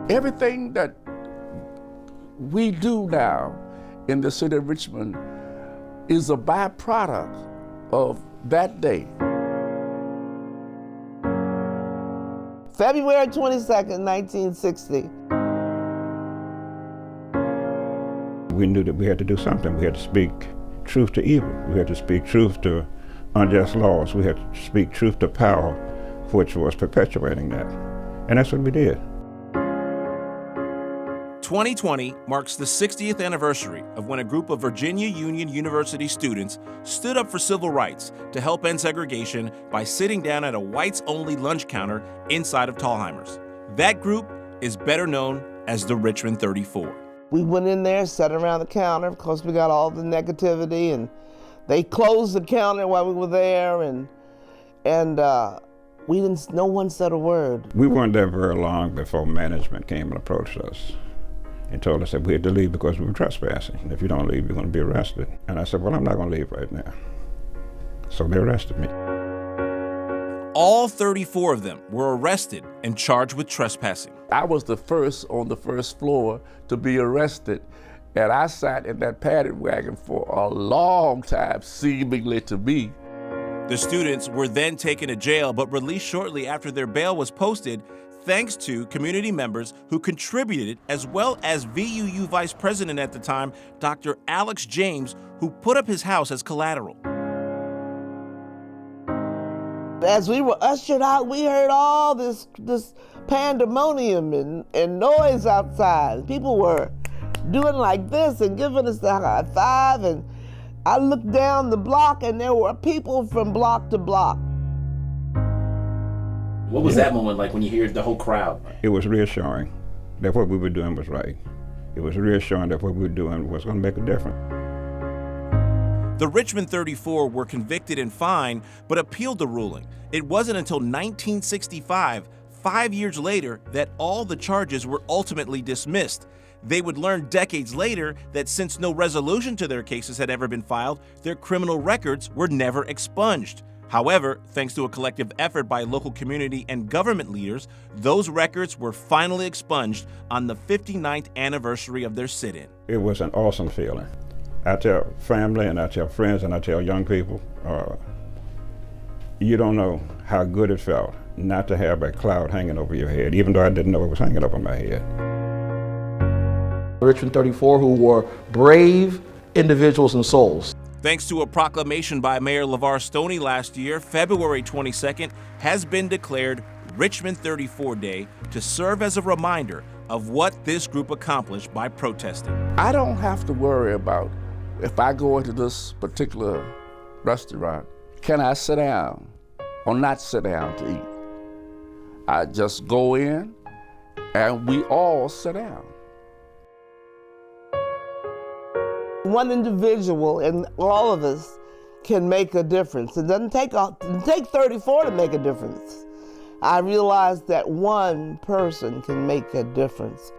Everything that we do now in the city of Richmond is a byproduct of that day. February 22nd, 1960. We knew that we had to do something. We had to speak truth to evil. We had to speak truth to unjust laws. We had to speak truth to power, which was perpetuating that. And that's what we did. 2020 marks the 60th anniversary of when a group of Virginia Union University students stood up for civil rights to help end segregation by sitting down at a whites-only lunch counter inside of Thalheimer's. That group is better known as the Richmond 34. We went in there, sat around the counter. Of course, we got all the negativity, and they closed the counter while we were there, and we didn't. No one said a word. We weren't there very long before management came and approached us and told us that we had to leave because we were trespassing. And if you don't leave, you're going to be arrested. And I said, well, I'm not going to leave right now. So they arrested me. All 34 of them were arrested and charged with trespassing. I was the first on the first floor to be arrested, and I sat in that paddy wagon for a long time, seemingly to me. The students were then taken to jail but released shortly after their bail was posted, thanks to community members who contributed, as well as VUU Vice President at the time, Dr. Alex James, who put up his house as collateral. As we were ushered out, we heard all this pandemonium and noise outside. People were doing like this and giving us the high five, and I looked down the block and there were people from block to block. What was that moment like when you hear the whole crowd? It was reassuring that what we were doing was right. It was reassuring that what we were doing was going to make a difference. The Richmond 34 were convicted and fined, but appealed the ruling. It wasn't until 1965, 5 years later, that all the charges were ultimately dismissed. They would learn decades later that since no resolution to their cases had ever been filed, their criminal records were never expunged. However, thanks to a collective effort by local community and government leaders, those records were finally expunged on the 59th anniversary of their sit-in. It was an awesome feeling. I tell family and I tell friends and I tell young people, you don't know how good it felt not to have a cloud hanging over your head, even though I didn't know it was hanging over my head. Richmond 34, who were brave individuals and souls. Thanks to a proclamation by Mayor LeVar Stoney last year, February 22nd has been declared Richmond 34 Day to serve as a reminder of what this group accomplished by protesting. I don't have to worry about if I go into this particular restaurant, can I sit down or not sit down to eat? I just go in and we all sit down. One individual and all of us can make a difference. It doesn't take 34 to make a difference. I realized that one person can make a difference.